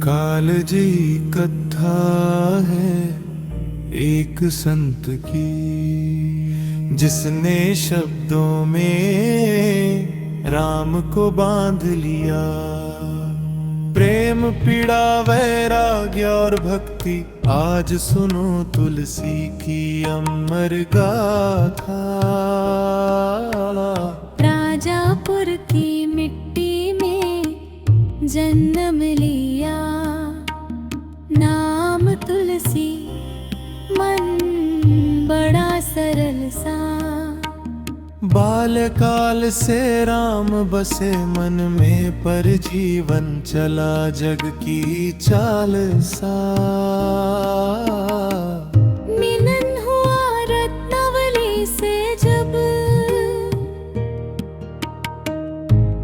कालजी कथा है एक संत की, जिसने शब्दों में राम को बांध लिया। प्रेम पीड़ा वैराग्य और भक्ति, आज सुनो तुलसी की अमर गाथा। राजापुर की मिट्टी में जन्म लिया, नाम तुलसी, मन बड़ा सरल सा। बालकाल से राम बसे मन में, पर जीवन चला जग की चाल सा। मिलन हुआ रत्नावली से जब,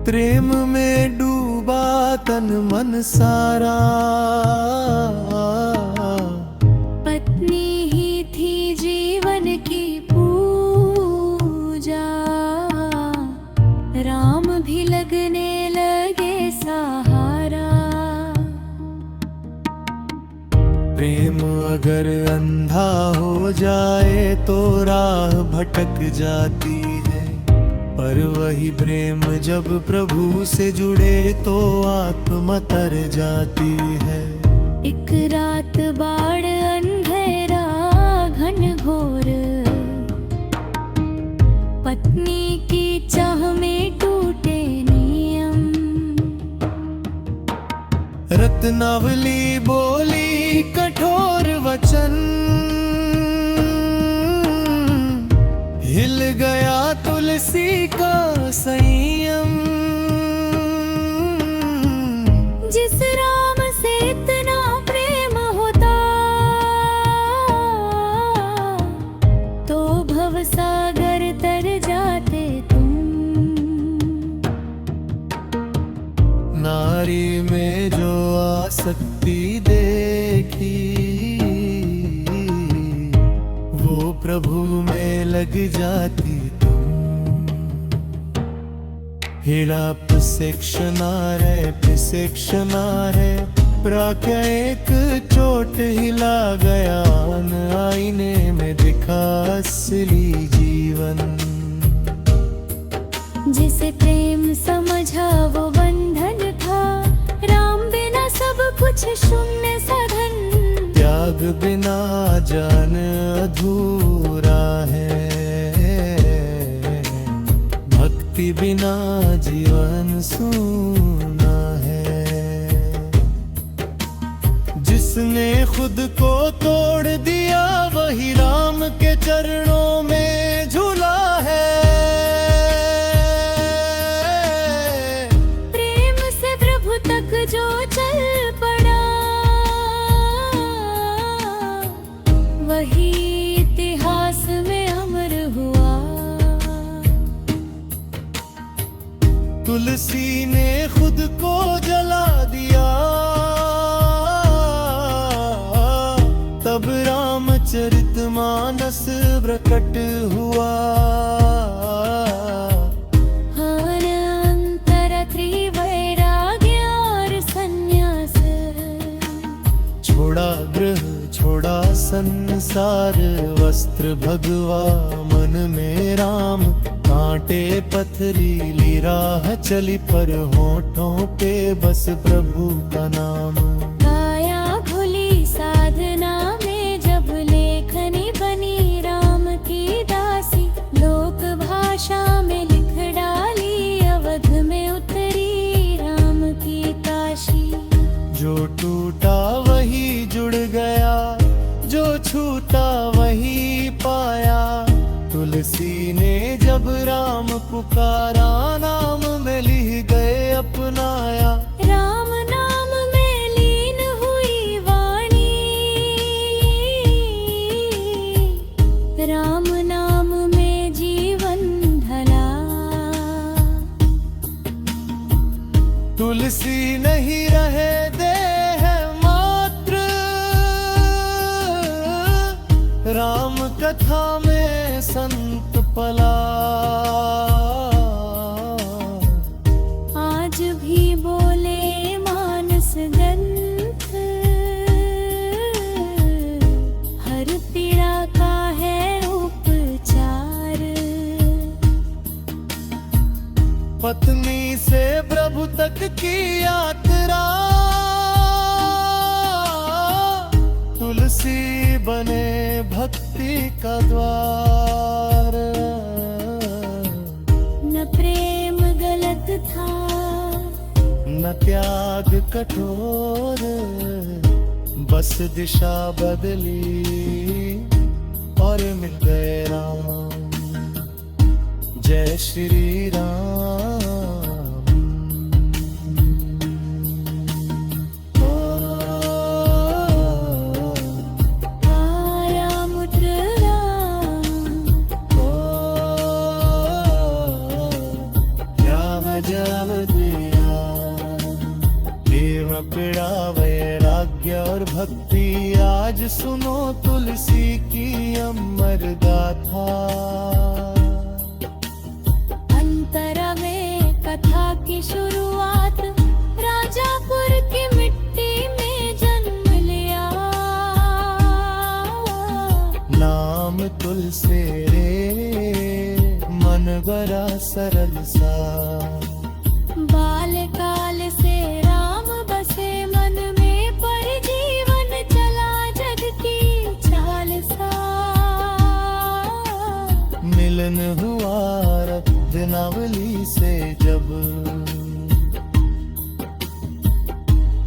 प्रेम में डूबा तन मन सारा। पत्नी ही थी जीवन की पूजा, राम भी लगने लगे सहारा। प्रेम अगर अंधा हो जाए तो राह भटक जाती है, पर वही प्रेम जब प्रभु से जुड़े तो आत्मा तर जाती है। एक रात बाढ़ अंधेरा घनघोर, पत्नी की चाह में टूटे नियम। रत्नावली बोली कठोर वचन, हिल गया तुलसी का संयम। जिस राम से इतना प्रेम होता, तो भवसागर तर जाते तुम। नारी में जो आसक्ति देखी, वो प्रभु में लग जाती तुम। हिड़ा पिसेक्षनारे पिसेक्षनारे, प्राक्या एक चोट हिला गया, न आईने में दिखा असली जीवन। जिसे प्रेम समझा वो बंधन था, राम बिना सब कुछ शून्य साधन। त्याग बिना जान अधूरा है, भक्ति बिना जीवन सूना है। जिसने खुद को तोड़ दिया वही राम के चरणों में झूला है। प्रेम से प्रभु तक जो चल पड़ा, वही इतिहास में अमर हुआ। तुलसी ने खुद को जला दिया, तब रामचरितमानस प्रकट हुआ। अंतर त्रिवैराग्य और संन्यास, छोड़ा गृह छोड़ा संसार, वस्त्र भगवा मन में राम। कांटे पथरीली राह चली, पर होठों पे बस प्रभु का नाम। काया खुली साधना में जब लेखनी बनी राम की दासी। लोक भाषा में लिख डाली, अवध में उतरी राम की काशी। जो टूटा वही जुड़ गया, जो छूटा वही पाया। तुलसी ने जब राम पुकारा, नाम में लिह गए अपनाया। राम नाम में लीन हुई वाणी, राम नाम में जीवन ढला। तुलसी नहीं रहे देह मात्र, राम कथा में संत पला। आज भी बोले मानस गण पत्नी से प्रभु तक की यात्रा, तुलसी बने भक्ति का द्वार। न प्रेम गलत था, न त्याग कठोर, बस दिशा बदली और मिल गए राम। जय श्री राम। राम उत्र राम, राम जब दिया प्रेम पीड़ा वैराग्य और भक्ति, आज सुनो तुलसी की अमर गाथा। अंतर में कथा की शुरुआत, राजापुर की मिट्टी में जन्म लिया। नाम तुलसी रे मन बड़ा सरल सा, बालकाल से राम बसे मन में, पर जीवन चला जग की चाल सा। मिलन हुआ रत्नावली से जब,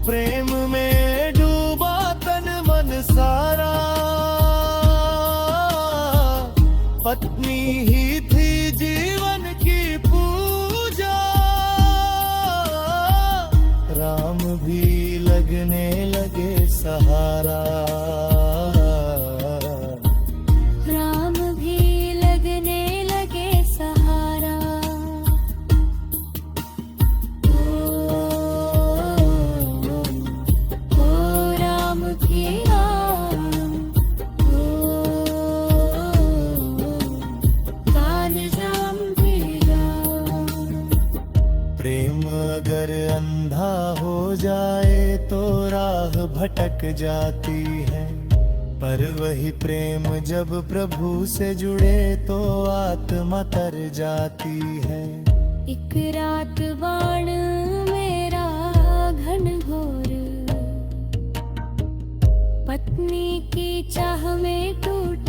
प्रेम में डूबा तन मन सारा। पत्नी ही थी जीवन की पूजा, राम भी लगने लगे सहारा। राम भी लगने लगे सहारा। ओ राम की राम, कान जाम भी राम। प्रेम अगर अंधा हो जाए तो राह भटक जाती है, पर वही प्रेम जब प्रभु से जुड़े तो आत्मा तर जाती है। एक रात बाण मेरा घनघोर, पत्नी की चाह में टूट